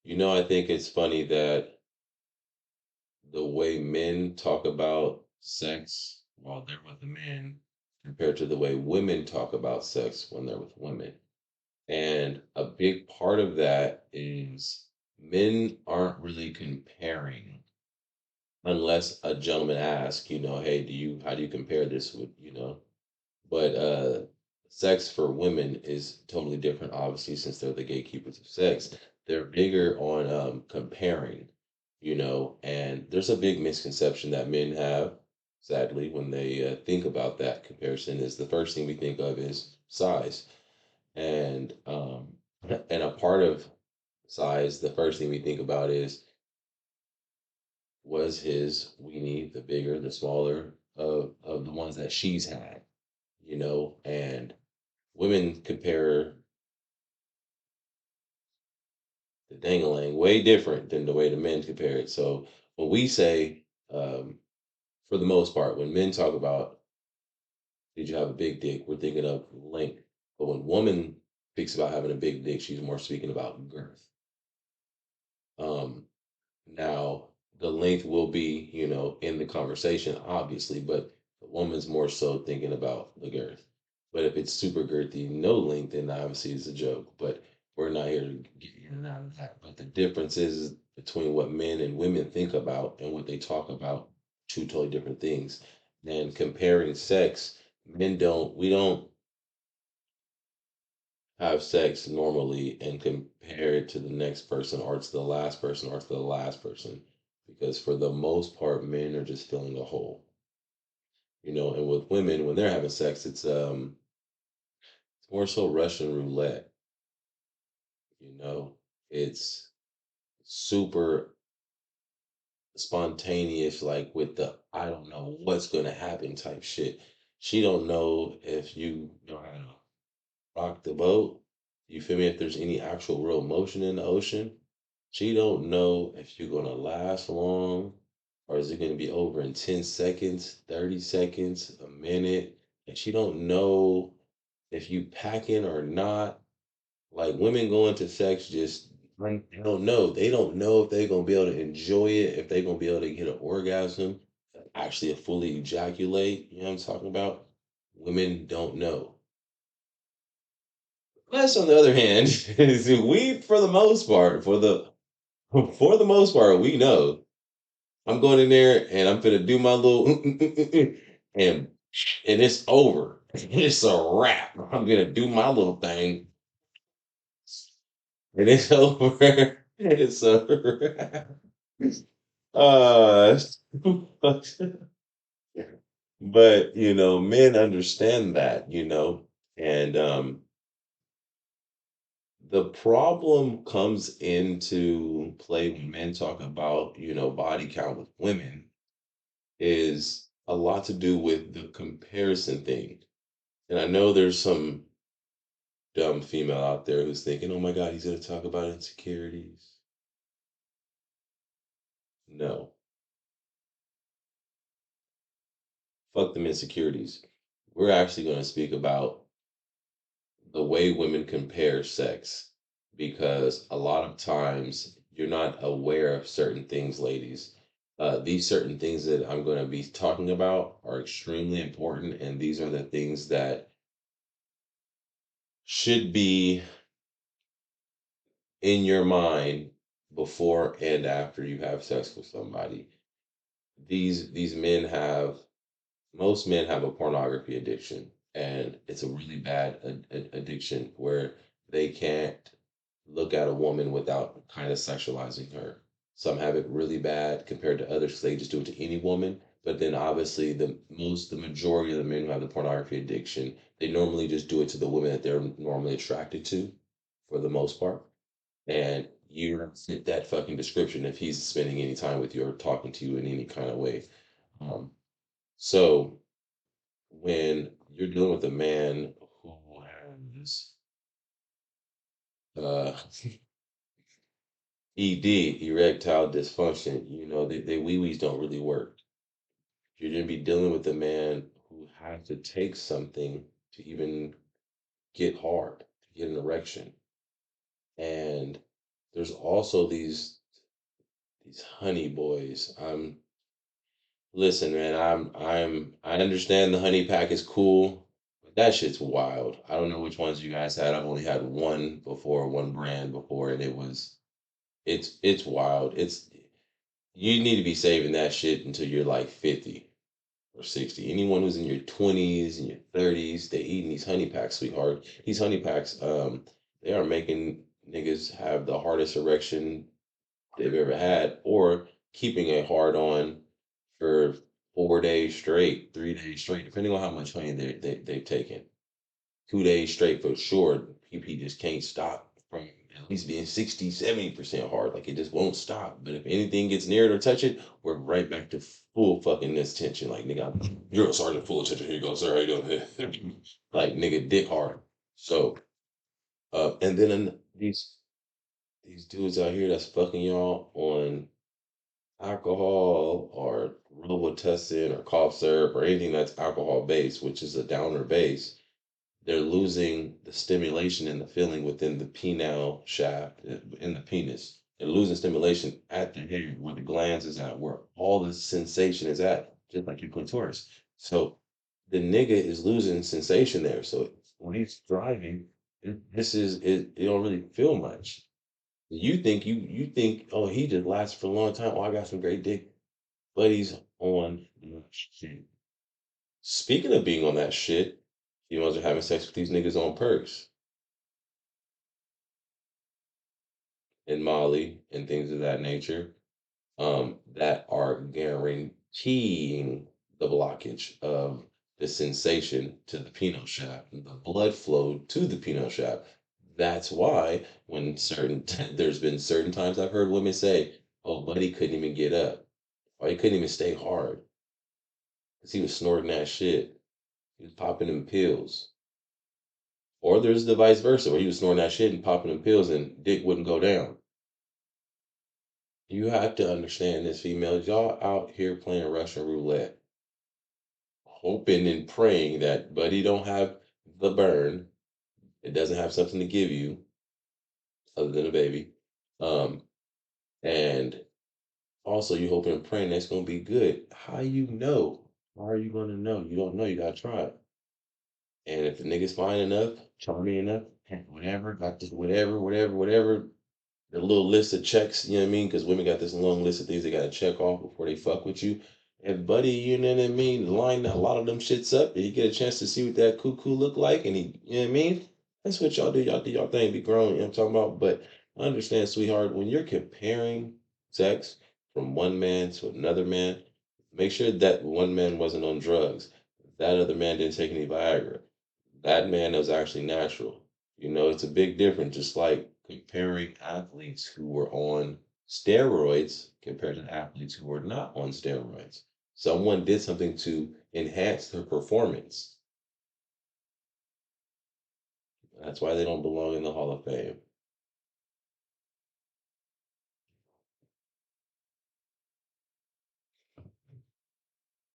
I think it's funny that the way men talk about sex while they're with a man compared to the way women talk about sex when they're with women. And a big part of that is men aren't really comparing unless a gentleman asks, hey, how do you compare this with. But sex for women is totally different, obviously, since they're the gatekeepers of sex. They're bigger on comparing, and there's a big misconception that men have, sadly, when they think about that comparison, is the first thing we think of is size. And and a part of size, the first thing we think about is, was his weenie the bigger, the smaller of the ones that she's had, and women compare the dangalang way different than the way the men compare it. So when we say, for the most part, when men talk about did you have a big dick, we're thinking of length. But when woman speaks about having a big dick, she's more speaking about girth. Um, Now, the length will be, in the conversation, obviously, but the woman's more so thinking about the girth. But if it's super girthy, no length, then obviously it's a joke. But we're not here to get in and out of that. But the difference is between what men and women think about and what they talk about, two totally different things. And comparing sex, we don't have sex normally and compare it to the next person or to the last person or to the last person, because for the most part men are just filling a hole, and with women when they're having sex it's more so Russian roulette. you know it's super spontaneous, like with the I don't know what's going to happen type shit. She don't know if you know how to rock the boat. You feel me? If there's any actual real motion in the ocean, she don't know if you're gonna last long, or is it gonna be over in 10 seconds, 30 seconds, a minute, and she don't know if you packing or not. Like women go into sex just they don't know. They don't know if they're gonna be able to enjoy it, if they're gonna be able to get an orgasm, actually fully ejaculate. You know what I'm talking about? Women don't know. Us, on the other hand, is we, for the most part, for the most part, we know. I'm going in there and I'm gonna do my little and it's over. It's a wrap. I'm gonna do my little thing and it's over. It's a wrap. Uh, but men understand that, and the problem comes into play when men talk about, body count with women is a lot to do with the comparison thing. And I know there's some dumb female out there who's thinking, oh my God, he's going to talk about insecurities. No, fuck them insecurities. We're actually going to speak about the way women compare sex, because a lot of times you're not aware of certain things, ladies. These certain things that I'm going to be talking about are extremely important, and these are the things that should be in your mind before and after you have sex with somebody. These men have Most men have a pornography addiction, and it's a really bad addiction where they can't look at a woman without kind of sexualizing her. Some have it really bad compared to others 'cause they just do it to any woman. But then obviously the majority of the men who have the pornography addiction, they normally just do it to the women that they're normally attracted to for the most part. And you don't fit that fucking description if he's spending any time with you or talking to you in any kind of way. Um, so when you're dealing with a man who has uh, ED, erectile dysfunction, they wee wees don't really work. You're going to be dealing with a man who has to take something to even get hard, to get an erection. And there's also these honey boys. Listen, man, I understand the honey pack is cool, but that shit's wild. I don't know which ones you guys had. I've only had one before, one brand before, and it's wild. It's you need to be saving that shit until you're like 50 or 60. Anyone who's in your 20s and your 30s, they eating these honey packs, sweetheart. These honey packs, they are making niggas have the hardest erection they've ever had, or keeping a hard on for 4 days straight, 3 days straight, depending on how much honey they've taken. 2 days straight for sure. PP just can't stop from at least being 60, 70% hard. Like it just won't stop. But if anything gets near it or touch it, we're right back to full fucking this tension. Like nigga, you're a sergeant full attention. Here you go, sir. How you doing? Like nigga, dick hard. So and then these dudes out here that's fucking y'all on alcohol or Robitussin or cough syrup or anything that's alcohol based, which is a downer base, they're losing the stimulation and the feeling within the penile shaft in the penis. They're losing stimulation at the head where the glands is at, where all the sensation is at, just like your clitoris. So the nigga is losing sensation there. So when he's driving, it don't really feel much. You think, oh, he just lasts for a long time. Oh, I got some great dick buddies on the shit. Speaking of being on that shit, females are having sex with these niggas on perks and Molly and things of that nature, that are guaranteeing the blockage of the sensation to the penile shaft, the blood flow to the penile shaft. That's why when there's been certain times I've heard women say, "Oh, buddy couldn't even get up, or he couldn't even stay hard because he was snorting that shit, he was popping them pills." Or there's the vice versa, where he was snorting that shit and popping them pills and dick wouldn't go down. You have to understand this, females. Y'all out here playing Russian roulette, hoping and praying that buddy don't have the burn. It doesn't have something to give you other than a baby. Um, and also you hoping and praying that's gonna be good. How you know? How are you gonna know? You don't know. You gotta try it. And if the nigga's fine enough, charming enough, whatever, got this, whatever, the little list of checks, you know what I mean? Because women got this long list of things they got to check off before they fuck with you. And buddy, you know what I mean? Line a lot of them shits up, and you get a chance to see what that cuckoo look like, and he, you know what I mean? That's what y'all do. Y'all do y'all thing, be grown. You know what I'm talking about? But understand, sweetheart, when you're comparing sex from one man to another man, make sure that one man wasn't on drugs. That other man didn't take any Viagra. That man was actually natural. You know, it's a big difference, just like comparing athletes who were on steroids compared to athletes who were not on steroids. Someone did something to enhance their performance. That's why they don't belong in the Hall of Fame.